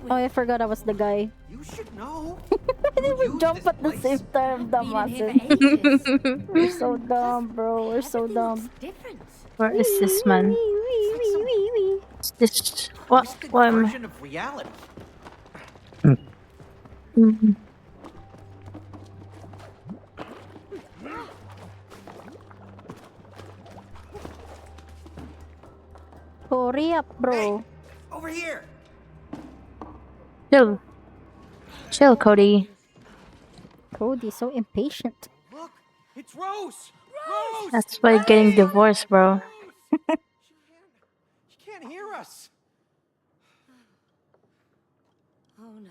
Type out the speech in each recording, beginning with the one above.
Oh, I forgot I was the guy. You should know. I think we jump at the same time, Been in here dumbasses. for ages. We're so dumb, bro. We're so Everything dumb. looks different. Where is this man? Is this what? Twisted What am I? version of reality. Mhm. Hurry up, bro. Hey, over here. Chill, chill, Cody. Cody's so impatient. Look, it's Rose. Rose. That's why you're getting divorced, bro. She can't hear us. Oh no.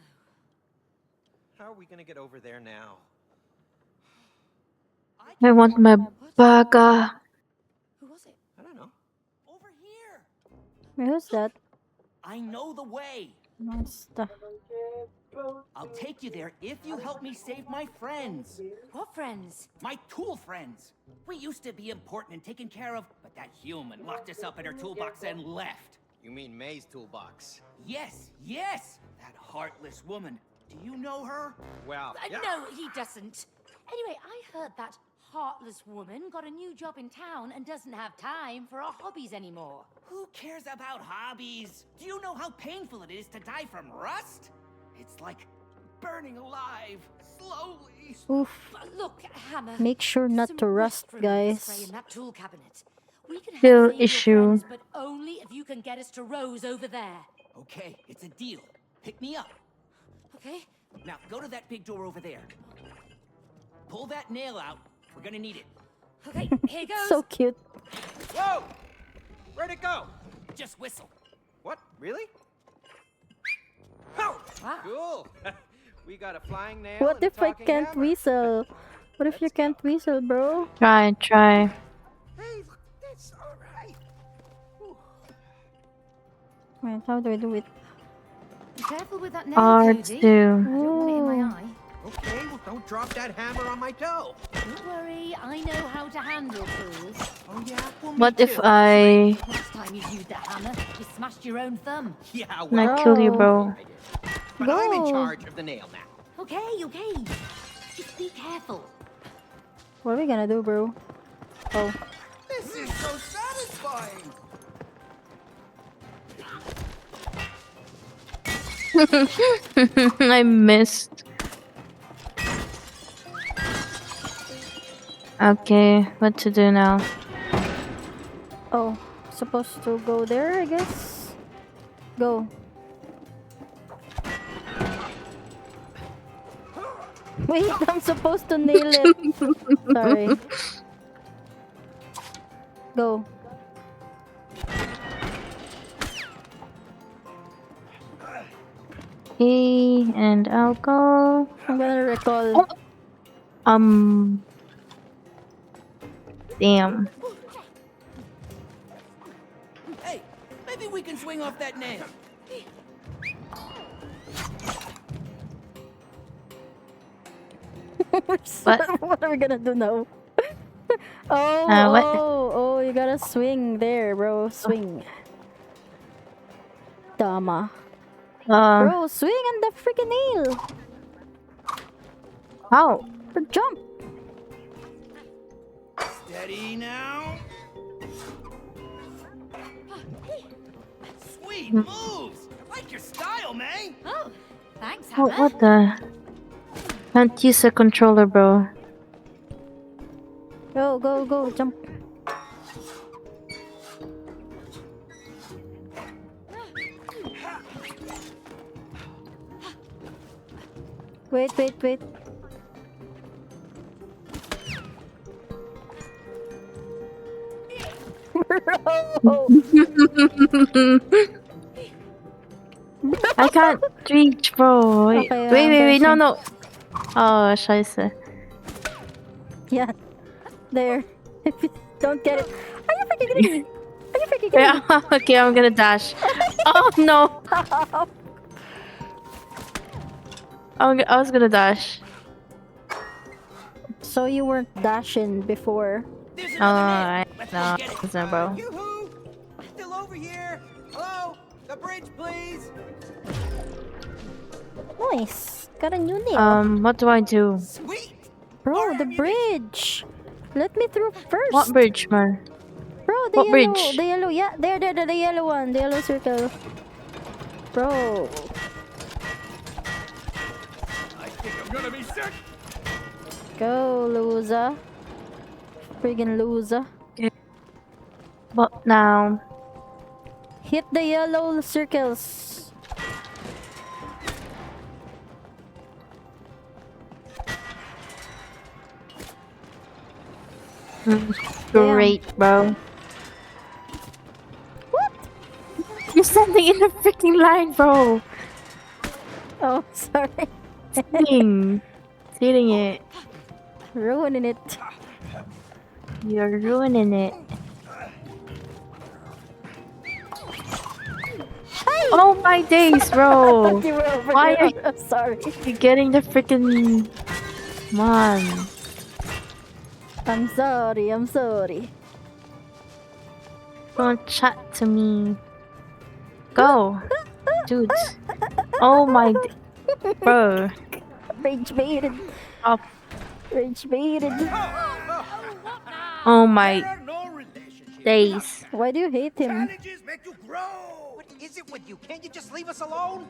How are we gonna get over there now? I want my burger. Who was it? I don't know. Over here. Who's that? I know the way. Monster. I'll take you there if you help me save my friends. What friends? My tool friends. We used to be important and taken care of, but that human locked us up in her toolbox and left. You mean May's toolbox? Yes, yes! That heartless woman. Do you know her? Well, yeah. No, he doesn't. Anyway, I heard that heartless woman got a new job in town and doesn't have time for our hobbies anymore. Who cares about hobbies? Do you know how painful it is to die from rust? It's like burning alive, slowly. Oof. Look, Hammer. Make sure not some to rust, whispering spray guys. in that tool cabinet. We can Still help save your issue. friends, but only if you can get us to Rose over there. Okay, it's a deal. Pick me up. Okay? Now, go to that big door over there. Pull that nail out. We're gonna need it. Okay, here goes. So cute. Whoa! Where'd it go? Just whistle. What? Really? Oh, Wow. cool. We got a flying nail. What and a if I talking can't hammer. whistle? What if you can't whistle, bro? Try. Hey, look, that's all right. Wait, how do I do it? Be careful with that nail, R2. Cody. I don't want it in my eye. Okay, well, don't drop that hammer on my toe. Don't worry, I know how to handle tools. Oh, yeah? Well, me What if too. I Next time you used the hammer, you smashed your own thumb. Yeah, not well, kill you, bro? but I'm in Go. charge of the nail now. Okay, okay. Just be careful. What are we gonna do, bro? Oh. This is so satisfying. I missed. Okay, what to do now? Oh. Supposed to go there, I guess? Go. Wait, I'm supposed to nail it. Sorry. Go. Okay, and I'll go. I'm gonna recall. Damn. Hey, maybe we can swing off that nail. What are we gonna do now? Oh, What? oh, you gotta swing there, bro. Swing. Dama. Bro, swing on the freaking nail. How? Or jump. Steady now. Sweet moves. I like your style, man. Oh, thanks, Hammer. What the? Can't use a controller, bro. Go, go, go, jump. Wait, wait, wait. Bro. I can't reach, bro. Wait, Okay, wait, no, dashing. no. Oh, scheiße. Yeah. There. If you don't get it. Are you freaking kidding me? Are you freaking kidding me? Yeah, okay, I'm gonna dash. Oh no! I was gonna dash. So you weren't dashing before. There's Oh, another nail. I Let's no, go get it. it's not, bro. Yoo-hoo! Still over here. Hello? The bridge, please. Nice. Got a new nail. What do I do? Sweet. Bro, the bridge. Let me through first. What bridge, man? Bro, the What yellow. bridge? The yellow. Yeah, there, the yellow one. The yellow circle. Bro. I think I'm gonna be sick. Go, loser. Friggin' loser. What now? Hit the yellow circles. Great, bro. What? You're standing in the freaking line, bro. Oh, sorry. Hitting it. Ruining it. You're ruining it. Oh my days, bro. You were over Why there. are I'm sorry. you getting the freaking man? I'm sorry. I'm sorry. Don't chat to me. Go, dude. Oh my, bro. Rage baited. Up. Rage baited. Oh my There are no relationships. days. Why do you hate him? Challenges make you grow. What is it with you? Can't you just leave us alone?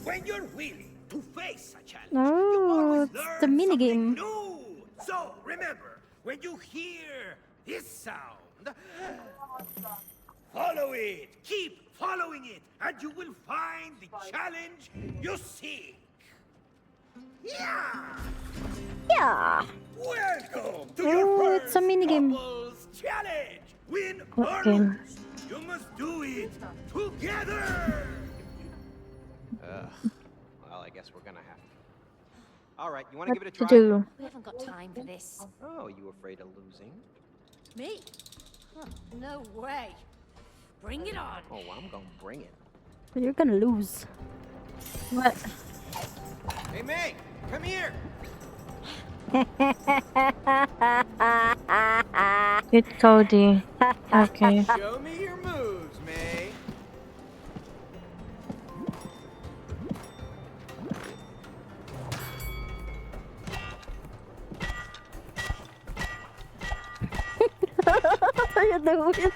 When you're willing to face a challenge, No, you always it's learn the minigame. something new. So remember, when you hear this sound, follow it. Keep following it, and you will find the challenge you seek. Yeah! Yeah. Welcome to Oh, your it's first a minigame. couples challenge. Win What or game? lose, you must do it together. Well, I guess we're gonna have to. All right, you want to What give it a to try? do? We haven't got time for this. Oh, you afraid of losing? Me? Huh, no way. Bring it on. Oh, I'm gonna bring it. You're gonna lose. What? Hey, Meg, come here. Good Cody. Okay. Show me your moves, May. What are you doing?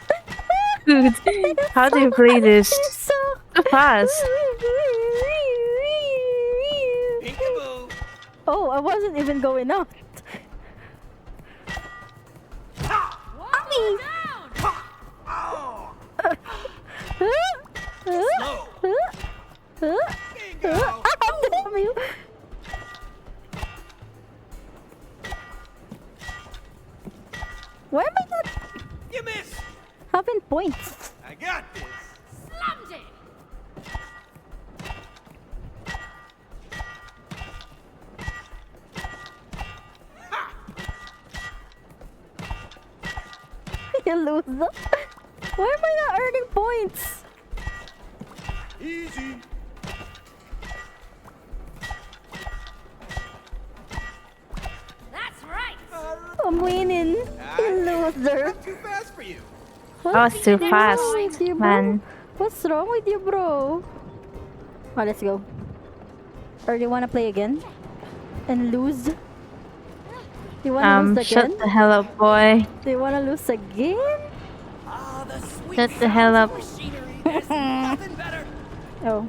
Dude, how do you play this? So Fast. Peekaboo. Oh, I wasn't even going out. Whoa, down! Oh, Huh? bingo. Damn you. Why am I not You missed. having points? I got this. Slammed it! You loser. Why am I not earning points? Easy. That's right! I'm winning. You loser. Too fast for you. That was too fast, with you, bro? man. What's wrong with you, bro? Oh, let's go. Or do you wanna play again? And lose? You wanna lose again? Shut the hell up, boy. Do you wanna lose again? Ah, the sweet Shut the hell sounds up. of machinery. There's nothing better. Oh.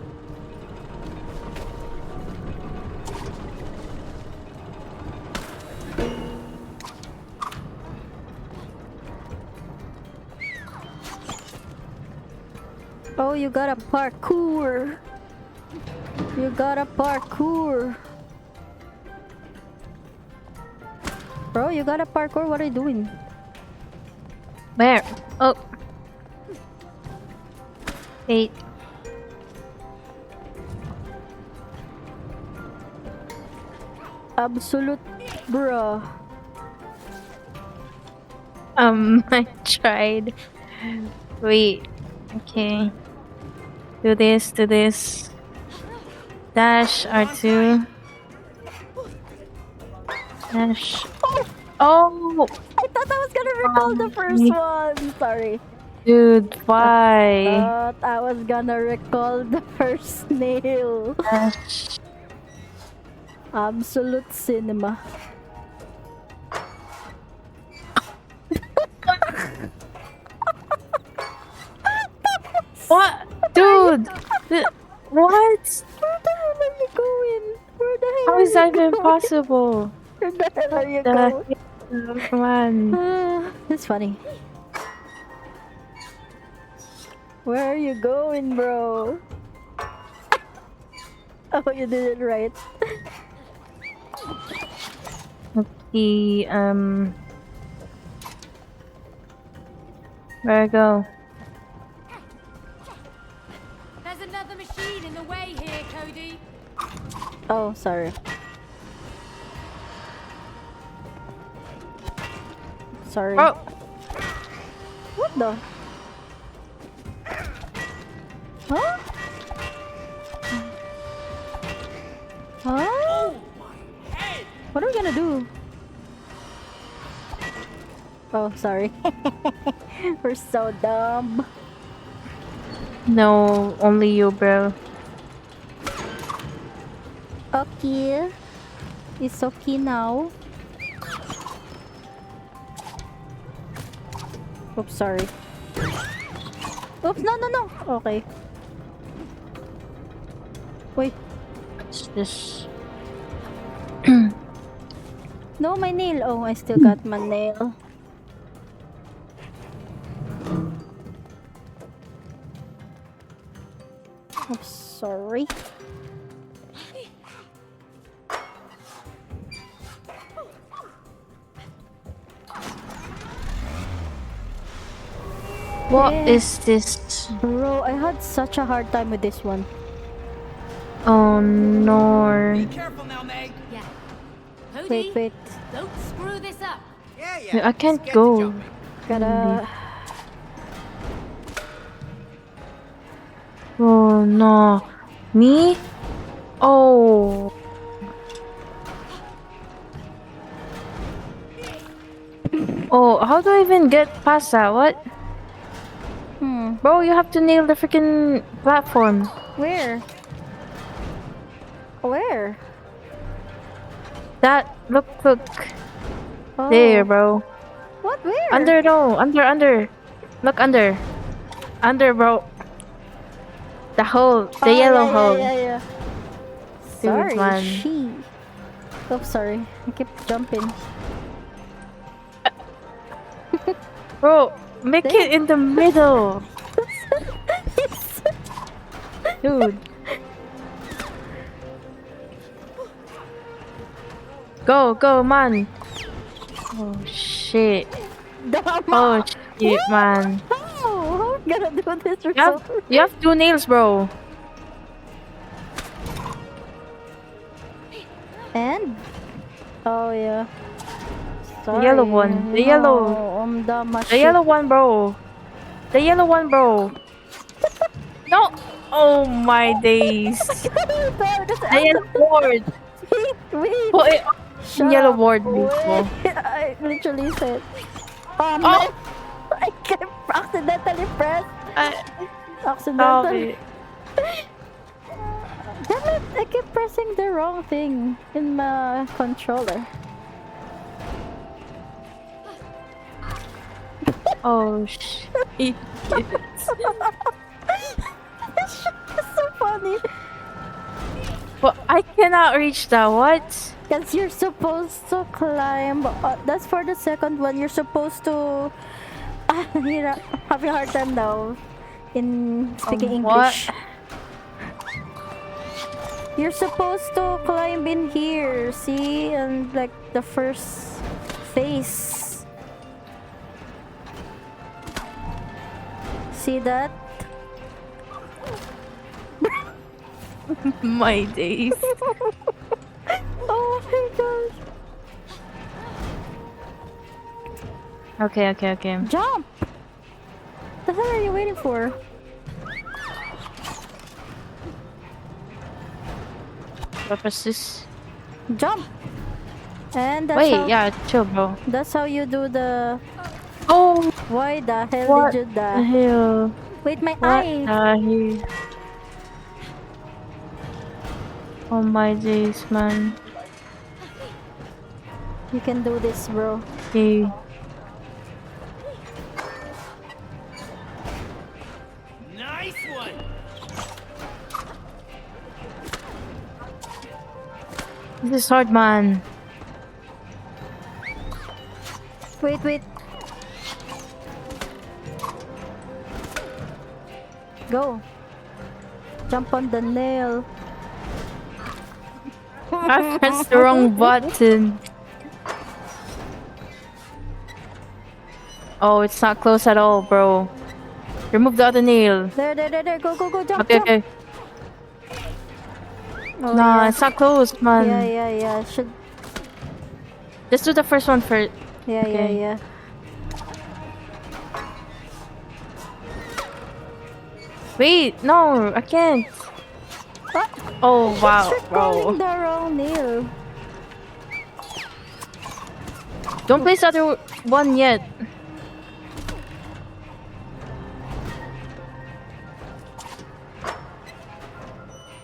Oh, you got a parkour. You got a parkour. Bro, you got a parkour. What are you doing? Where? Oh. 8. Absolute bruh. I tried. Wait. Okay. Do this, do this. Dash R2. Dash. Oh! I thought I was gonna recall the first one. Sorry. Dude, why? Thought I was gonna recall the first nail. Gosh. Absolute cinema. What? Dude! What? Where the hell are you going? Where the hell How are is that you even going? possible? Where the hell are you The going? hell? Come on. It's funny. Where are you going, bro? Oh, you did it right. Okay, where I go? There's another machine in the way here, Cody. Oh, sorry. Sorry. Oh! What the? Huh? Huh? Oh, my head! What are we gonna do? Oh, sorry. We're so dumb. No, only you, bro. Okay. It's okay now. Oops, sorry. Oops, no, no, no. Okay. Wait. What's this? No, my nail. Oh, I still got my nail. Oops, sorry. What Yeah. is this? Bro, I had such a hard time with this one. Oh no. Be careful now, Meg. Yeah. Cody, Wait, wait. don't screw this up. Yeah, Wait, yeah. I can't let's get to go. jumping. Gotta. Oh no. Me? Oh. Oh, how do I even get past that? What? Bro, you have to nail the freaking platform. Where? Where? That, look. Oh. There, bro. What? Where? Under, no. Under. Look under. Under, bro. The hole. The Oh, yellow yeah, hole. Yeah. Dude, Sorry, man. she. Oh, sorry. I kept jumping. Bro, make it in the middle. Dude. Go, man. Oh, shit. Oh, shit, man. How am I gonna do this You have 2 nails, bro. And? Oh, yeah. Sorry. yellow one. The yellow. No, I'm dumb as The shit. yellow one, bro. The yellow one, bro. No. Oh, my days. The yellow board. Wait. Put it Shut yellow up. board, Wait. bro. I literally said. Oh, Oh. no. I kept accidentally pressed. Stop Accidentally. it. Damn it, I keep pressing the wrong thing in my controller. Oh, shit. This shit is so funny. But I cannot reach that. What? Because you're supposed to climb. That's for the second one. You're supposed to. Here, having a hard time now in speaking What? English. You're supposed to climb in here. See? And like the first face. See that? My days. Oh my gosh. Okay. Jump! The hell are you waiting for? What was this? Jump! And that's Wait, how, yeah, chill, bro. that's how you do the... Oh, Why the hell What did you the die? hell? Wait, my What eye! the hell? Oh my days, man. You can do this, bro. Okay. Nice one. This is hard, man. Wait, wait. Go. Jump on the nail. I pressed the wrong button. Oh, it's not close at all, bro. Remove the other nail. There. Go, go, go. Jump, Okay, jump. okay. Oh, Nah, yeah. it's not close, man. Yeah. Should. Let's do the first one first. Yeah, Okay. yeah. Wait, no, I can't. Ah, Oh, wow, you're calling bro. the wrong nail. Don't place the other one yet.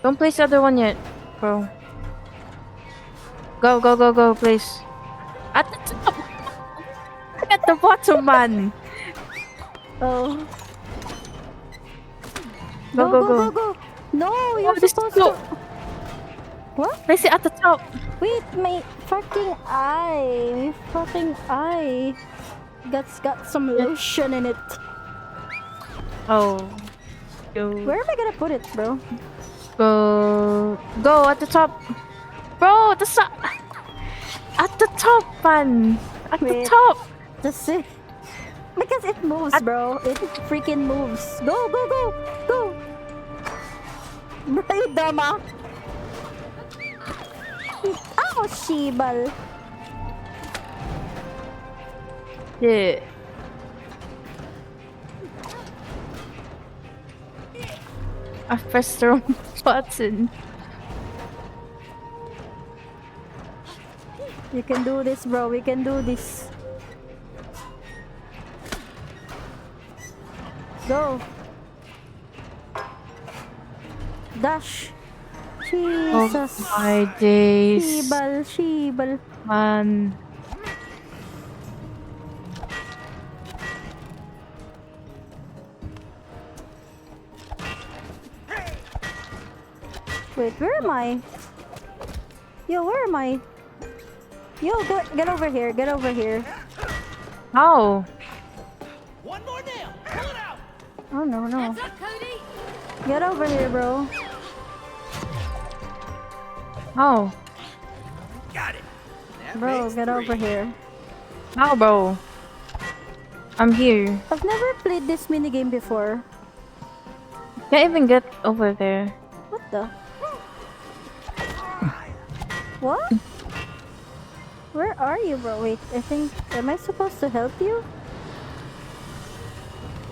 Don't place the other one yet, bro. Go, please. At the top. At the bottom, man. Oh. Go. No, you're this is supposed slow. to. What? Place it at the top. Wait, my fucking eye. My fucking eye. Got some lotion in it. Oh. Where am I gonna put it, bro? Go at the top. Bro, the top. At the top, man. At the Wait. top. Just see. Because it moves, bro. It freaking moves. Go. Bro, you dumba. Oh, shibal. Yeah. I pressed the wrong button. You can do this, bro. We can do this. Go. Dash. Jesus. Oh my days. Shibal. Man. Wait, where am I? Yo, where am I? Yo, get over here. How? One more nail. Pull it out. Oh, no. Heads up, Cody. Get over here, bro. How? Got it. That Bro, makes get over three. here. How, bro? I'm here. I've never played this minigame before. Can't even get over there. What the? What? Where are you, bro? Wait, I think... Am I supposed to help you?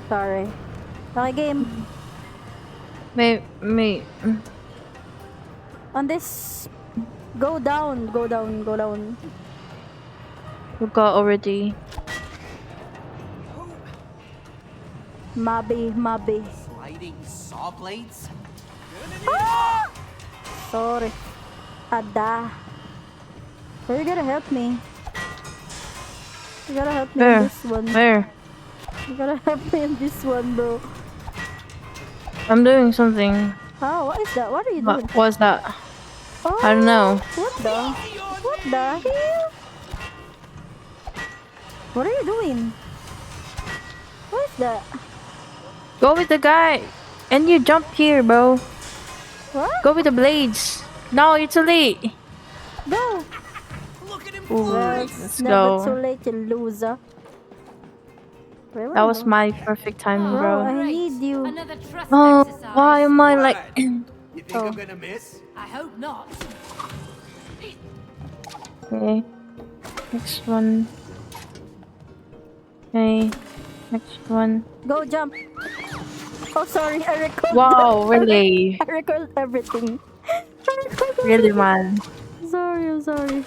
Sorry. Okay, game. Wait. On this... Go down. We got already. Mabi. Sliding saw blades. Ah! Sorry. Ada. Are you gonna help me? You gotta help me in Where? this one. Where? You gotta help me in this one, bro. I'm doing something. Oh, what is that? What are you doing? What was that? Oh, I don't know. What the hell? What are you doing? What is that? Go with the guy. And you jump here, bro. What? Go with the blades. No, you're too late. Go! Look at him Ooh, fly. let's Never go. too late, you loser. Where That am was I? my perfect timing, Bro, bro. I Great. need you. Another trust Oh, exercise. why am I like... You think Oh. I'm gonna miss? I hope not. Okay. Next one. Okay. Next one. Go jump. Oh, sorry. I recorded. Wow, really? I recorded everything. I recorded Really, everything. man. Sorry, I'm sorry.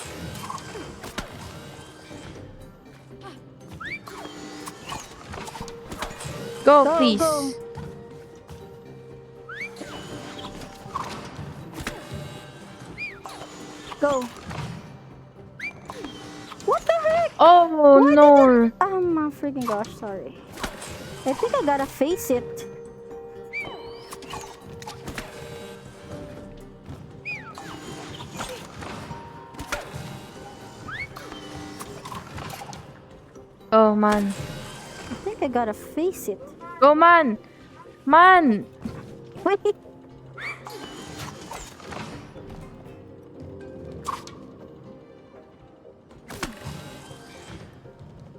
Go, Go, please. go. Go. What the heck? Oh Why no. did it? Oh my freaking gosh, sorry. I think I gotta face it. Oh man. I think I gotta face it. Go, man. Man. Wait.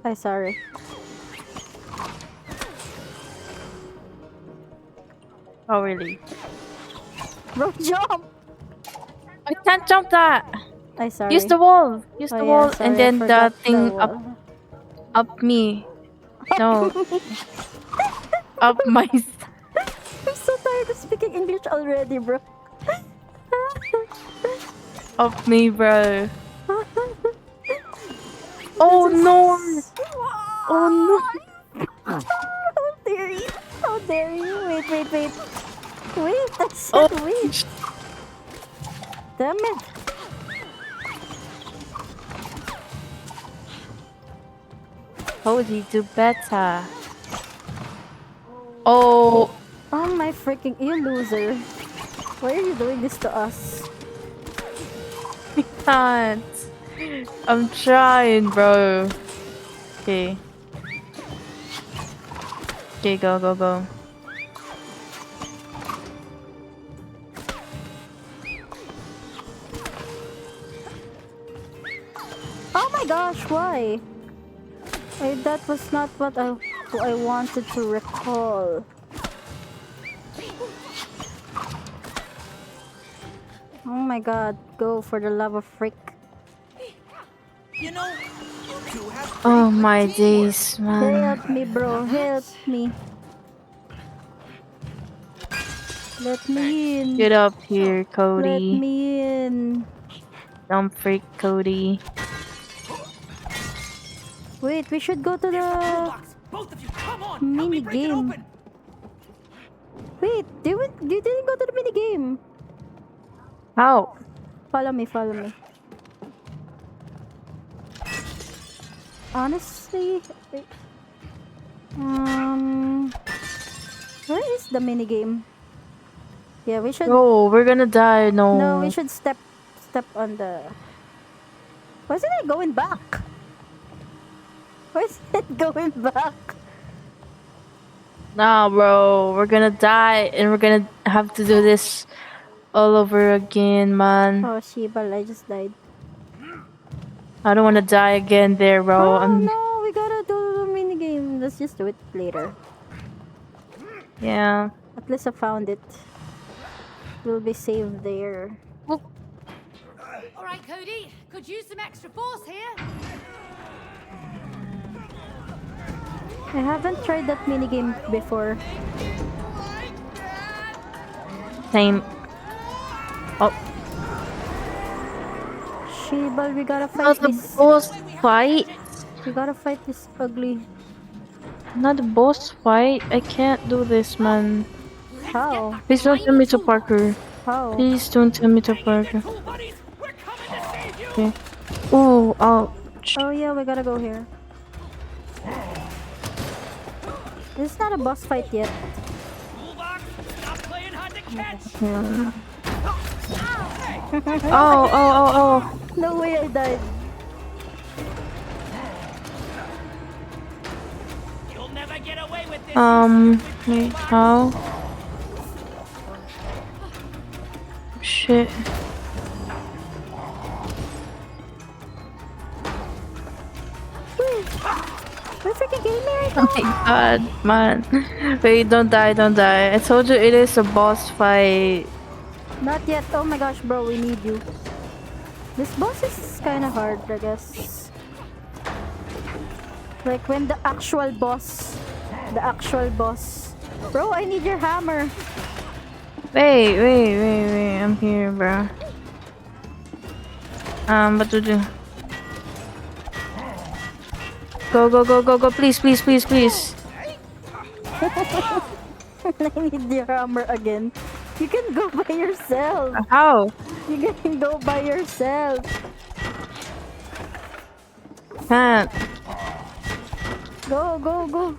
I'm sorry. Oh really? Bro, jump! I can't jump that. I'm sorry. Use the wall. Use Oh the yeah, wall, sorry, and I then the forgot thing the up wall. up me. No, up my. I'm so tired of speaking English already, bro. Up me, bro. Oh This is- no. Oh no. How dare you? How dare you? Wait, wait, wait. Wait, I said Oh. wait. Damn it. Cody, do better. Oh, Oh my freaking, you loser. Why are you doing this to us? can't. I'm trying, bro. Okay. Okay, go, go, go. Oh my gosh, why? That was not what I wanted to recall. Oh my god, go for the love of frick. You know, you two have Oh pretty good my teamwork. days, man. Help me, bro, help me. Let me in. Get up here, Let Cody. me in. Don't freak, Cody. Wait, we should go to There's the the... toolbox. Both of you, come on. Help me mini break it game. open. Wait, you didn't go to the mini game. How? Follow me, follow me. Honestly, where is the mini game? Yeah, we should. No, we're gonna die. No. No, we should step on the. Why isn't it going back? Why is it going back? Nah, bro. We're gonna die, and we're gonna have to do this all over again, man. Oh, Shibal, I just died. I don't want to die again there, bro. Oh no, we gotta do the mini game. Let's just do it later. Yeah. At least I found it. We'll be saved there. All right, Cody. Could use some extra force here. I haven't tried that mini game before. Same. Oh, Shibal, we gotta fight not the this. boss fight. We gotta fight this ugly. Not the boss fight. I can't do this, man. How? Please don't tell me to Parker. How? Please don't tell me to Parker. Tool buddies, we're coming to save you. Okay. Oh, ouch. Oh yeah, we gotta go here. This is not a boss fight yet. Toolbox, stop playing hard to catch. Yeah. Oh. No way I died. You'll never get away with this. Wait, how? Shit. We're freaking getting me right Oh now. my god, man. Wait, don't die, don't die. I told you it is a boss fight. Not yet. Oh my gosh, bro, we need you. This boss is kind of hard, I guess. Like when the actual boss. Bro, I need your hammer. Wait. I'm here, bro. What to do? Go, please. I need your hammer again. You can go by yourself. How? You can go by yourself. Can't. Go, go, go.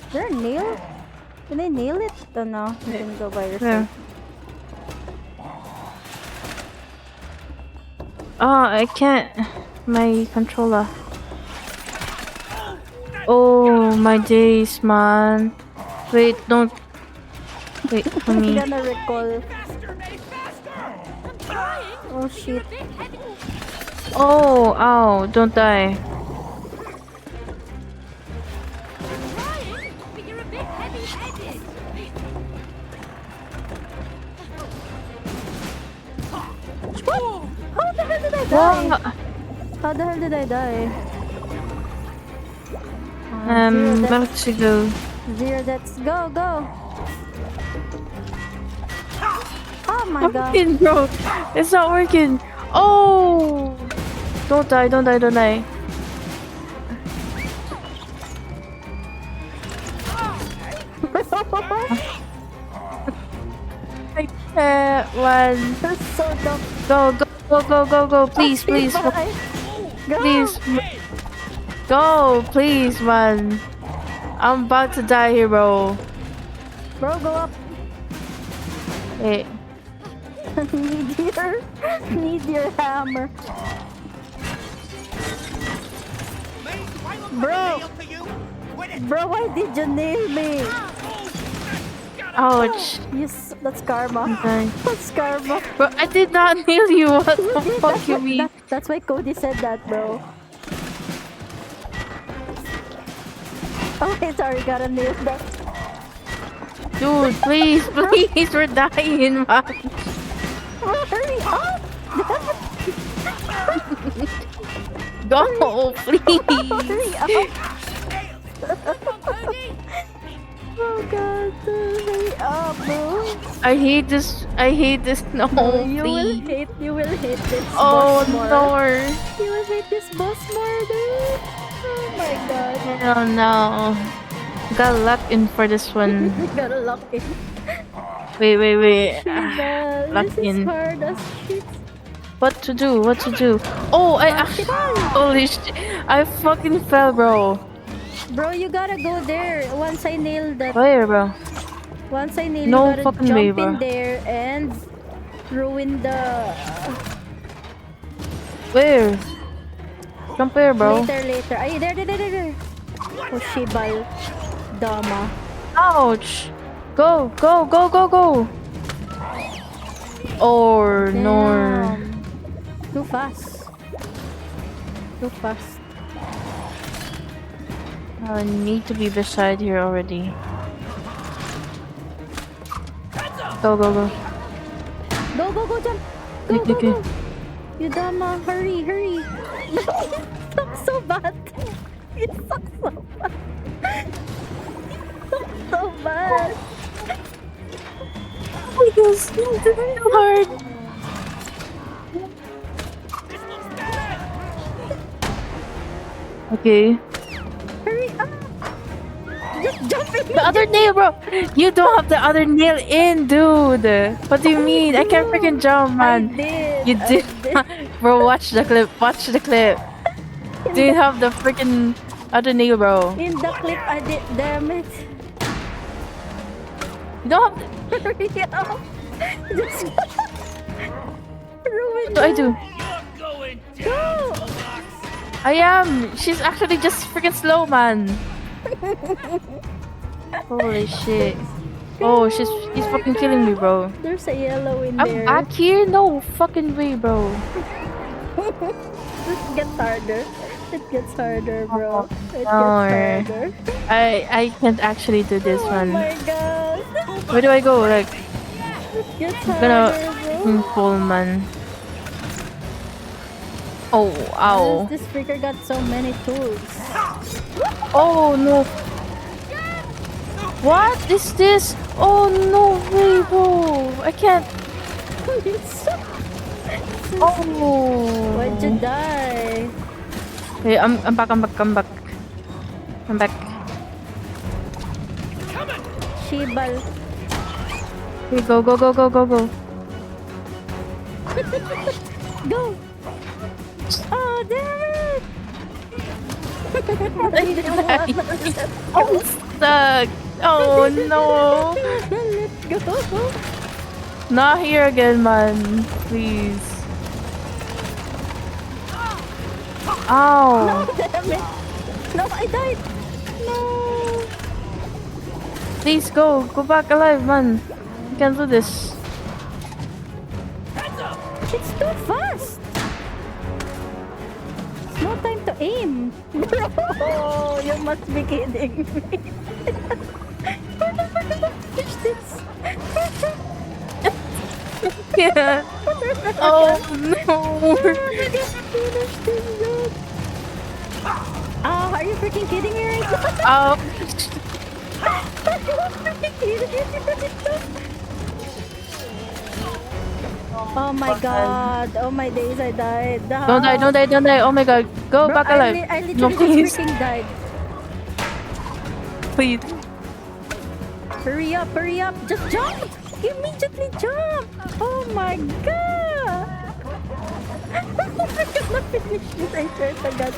Is there a nail? Can I nail it? Oh no, you can go by Yeah. yourself. Oh, I can't. My controller. Oh my days, man. Wait, don't. Wait for I'm me. gonna recall. Oh shit. Oh, ow, don't die. But you're a bit heavy-headed. How the hell did I die? What? How the hell did I die? Zero Where deaths. to go? Zero deaths. Go, go. Oh my god. Working, bro. It's not working. Oh! Don't die, don't die, don't die. I can't, one. You're so dumb. Go, go, go, go, go, go. Please, please, Go. please. Go, please, man. I'm about to die here, bro. Bro, go up. Wait. need your hammer. Bro, bro, why did you nail me? Ouch. Yes, that's karma. Okay. That's karma. Bro, I did not nail you. What the Did, fuck that's you why- mean? that's why Cody said that, bro. Okay, sorry, gotta nail that. Dude, please, please, we're dying, man. Bro, hurry up! Go, please. Hurry up! Oh god, hurry up, bro. I hate this. I hate this. No, You will please. hate this Oh boss more. no. You will hate this boss more, dude. Oh my god. Oh no. Got luck in for this one. You gotta lock in. Wait, wait, wait. Shiba, Lock this is in. hard as shit. What to do? What to do? Oh, holy shit! I fucking fell, bro. Bro, you gotta go there. Once I nail that. Where, bro? Once I nail, No you gotta fucking jump way, in bro. there and ruin the. Where? Jump where, bro? Later. Ay, there. Oh, Shibal. Dama. Ouch! Go, go, go, go, go! Oh no! Damn. Too fast. Too fast. I need to be beside here already. Go, go, go! Go, jump. Go, Okay, okay. go. You Dama, hurry. You suck so bad. You suck so bad. You suck so bad. Oh my gosh, this is so hard. Okay. Hurry up. Just jump in. The other nail, bro! You don't have the other nail in, dude! What do you mean? I can't freaking jump, man. You I did. Bro, watch the clip. Watch the clip. Do you have the freaking other nail, bro? In the clip, I did. Damn it. You don't have. Hurry up. Just ruin What do I do? You're going Go. down, Toolbox. I am. She's actually just freaking slow, man. Holy shit. Oh, she's fucking killing me, bro. There's a yellow in I'm there. back here? No fucking way, bro. It gets harder. It gets harder, bro. It No. gets harder. I can't actually do this Oh one. my god. Where do I go? Like, It gets I'm gonna harder, bro. pull, man. Oh, ow. This freaker got so many tools. Oh no. What is this? Oh no way, bro. I can't. Oh. Why'd you die? Wait, I'm back. I'm back. Shibal. Okay, go, go, go, go, go, go. Go! Oh, damn it! I'm stuck. Oh no. Let's go! Not here again, man. Please. Ow. Damn it! No, I died! No! Please go. Go back alive, man. You can do this. It's too fast! No time to aim! Bro! You must be kidding me! We're never gonna finish this! Yeah. Oh no. We're never gonna finish this, dude! Oh, are you freaking kidding me right now? Oh. Are you freaking kidding me right now? Oh my god. Oh my days, I died. Don't die, don't die, don't die. Oh my god. Go Bro, back alive. I No, literally please. just freaking died. Please. Hurry up, hurry up. Just jump. Immediately jump. Oh my god. I'm gonna finish this, I swear to god.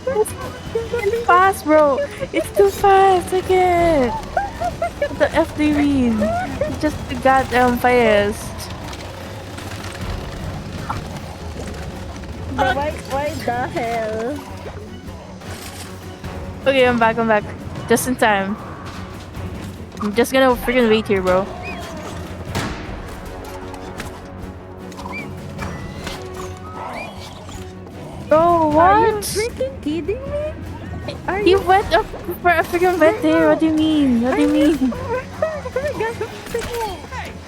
It's fast, bro. It's too fast. I can't. What the F do you mean? It's just the goddamn fast. Bro, why the hell? Okay, I'm back, I'm back. Just in time. I'm just gonna freaking wait here, bro. Bro, Are you what? freaking kidding me? Are He went up for a freaking vent there. What do you mean? What do you mean? Hey,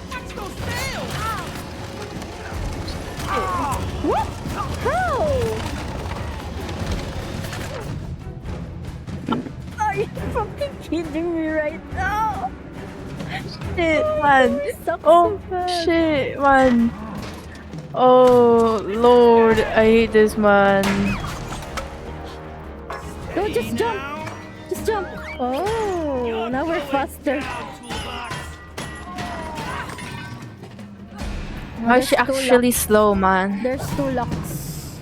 watch those nails! What? How? Are you fucking kidding me right now? Shit, man. Suck Oh, so bad. shit, man. Oh, Lord. I hate this, man. No, just jump. Just jump. Oh, now we're faster. Toolbox. Why is she There's two actually locks. slow, man? There's 2 locks.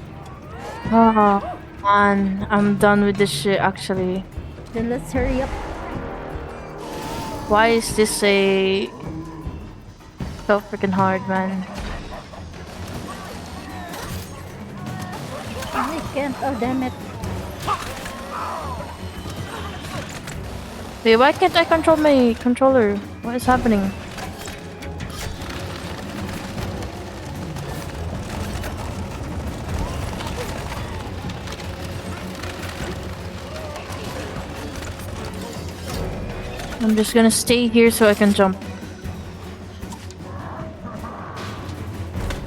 Oh, man. I'm done with this shit, actually. Then let's hurry up. Why is this a... so freaking hard, man? I can't. Oh, damn it. Wait, why can't I control my controller? What is happening? I'm just gonna stay here so I can jump.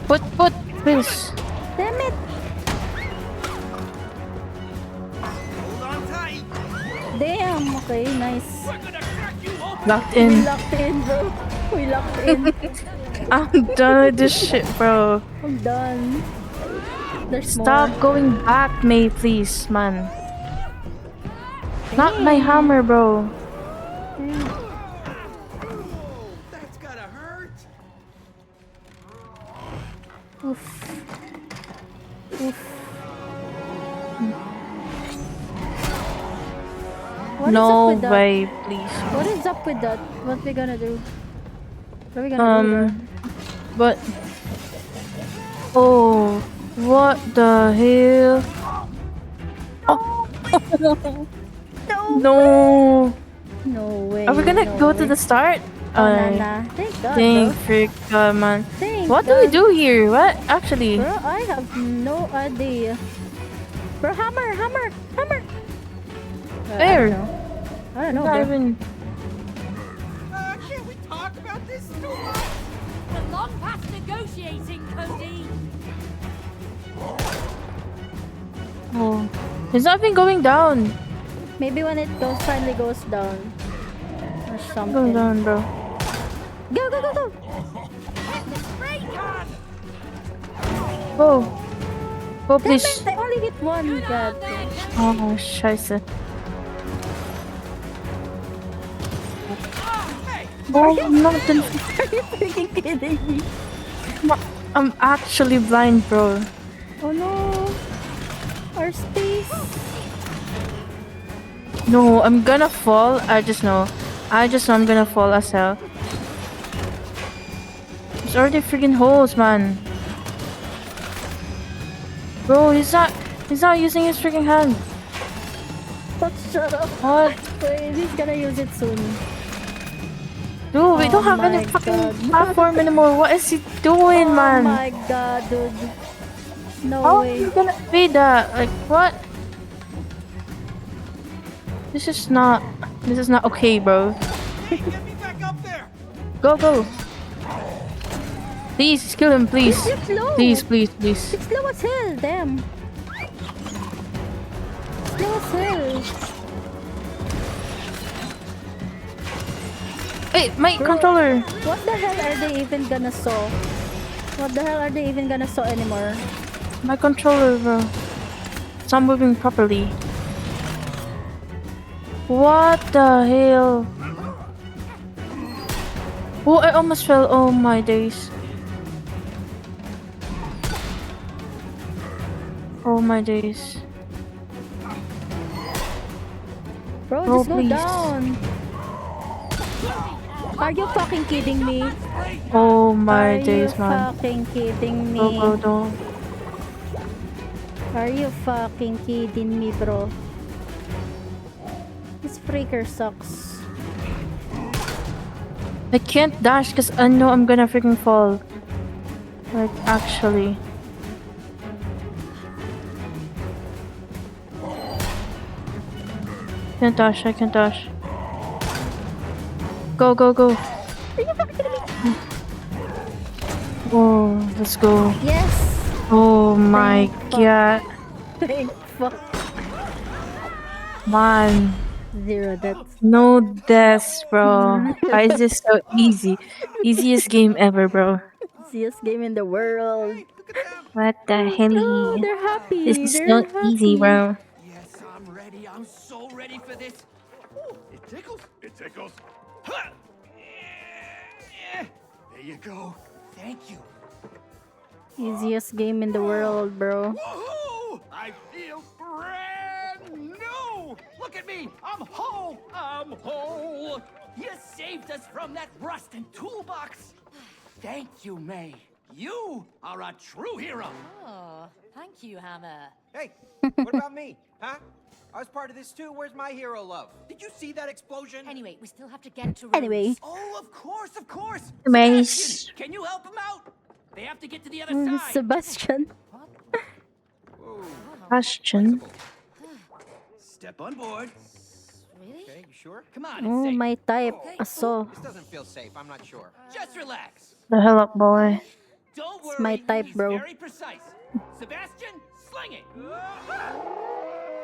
Put, please. Damn it. Hold on tight. Damn. Okay, nice. We're gonna crack you open. Locked We in. locked in, bro. We locked in. I'm done with this shit, bro. I'm done. There's Stop more. going back, May, please, man. Not my hammer, bro. That's gotta hurt. Oof. Oof. What is up No with that? way, please. What is up with that? What we gonna do? What are we gonna do there? But oh, what the hell? Oh, No. no! No way. Are we gonna no go way. to the start? Oh, nah. Thank God, Dang, bro. frick, man. Thank What do we God. do here? What actually? Bro, I have no idea. Bro, hammer. Where? I don't know, Not bro. even. Can't we talk about this Toolbox? We're long past negotiating, Cody. Oh, it's not even going down. Maybe when it finally goes down. Or Going something. down, bro. Go. Spray can! Go, go, Damn please. it, I only hit one. God. Oh, scheiße. Oh, no, then Are you freaking kidding me? I'm actually blind, bro. Oh no. Our space. No, I'm gonna fall. I just know. I'm gonna fall as hell. There's already freaking holes, man. Bro, he's not using his freaking hand. Oh, shut up. What? Wait, he's gonna use it soon. Dude, we don't Oh have any my fucking God. platform anymore. What is he doing, Oh man? my god, dude. No How are way. you gonna beat that? Like, what? This is not okay, bro. Hey, get me back up there! Go, go. Please, kill him, please. He's slow. Please, please, please. It's slow as hell, damn. Slow as hell. Wait, my Bro. controller. What the hell are they even gonna saw? What the hell are they even gonna saw anymore? My controller, bro. It's not moving properly. What the hell? Oh, I almost fell. Oh my days. Oh my days. Bro, Bro, just go please. down. Are you fucking kidding me? Oh Are my you days, man. fucking kidding Go, me? go, don't. Are you fucking kidding me, bro? This freaker sucks. I can't dash because I know I'm gonna freaking fall. Like, actually. Can't dash, I can't dash. Go, go, go. Oh, let's go. Yes! Oh my Thank god. Thank fuck. Man. 0 deaths. No deaths, bro. Why is this so easy? Easiest game ever, bro. Easiest game in the world. Look at them! What the Oh, hell? they're happy. This is They're so easy, happy. bro. Yes, I'm ready. I'm so ready for this. Ooh, it tickles. It tickles. Ha! Yeah. There you go. Thank you. Easiest game in the world, bro. Woohoo! I feel brand new! Look at me! I'm whole! I'm whole! You saved us from that rust and toolbox! Thank you, May. You are a true hero! Oh, thank you, Hammer. Hey, what about me? Huh? I was part of this too. Where's my hero love? Did you see that explosion? Anyway, we still have to get to Anyway. Rose. Oh, of course, of course! Mace. Sebastian, can you help him out? They have to get to the other side! Sebastian. Whoa. Question. Step on board. Really? Okay, you sure? Come on, it's Oh, safe. my type. Oh. Aso. This doesn't feel safe. I'm not sure. Just relax. The hell up, boy. Don't worry. my type, he's bro. very precise. Sebastian, sling it.